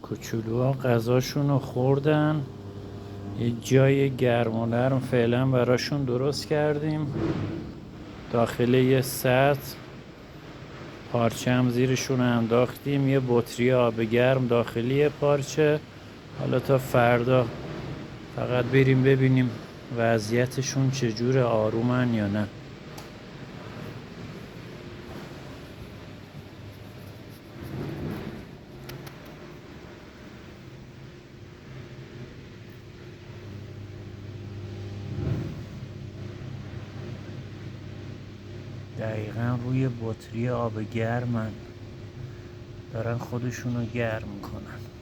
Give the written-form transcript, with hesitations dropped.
کوچولوها غذاشون رو خوردن. یه جای گرم و نرم فعلا براشون درست کردیم. داخل یه سطل پارچه هم زیرشون انداختیم، یه بطری آب گرم داخلی پارچه. حالا تا فردا فقط بریم ببینیم وضعیتشون چجوره، آرومن یا نه. دقیقا روی بطری آب گرمن، دارن خودشونو گرم میکنن.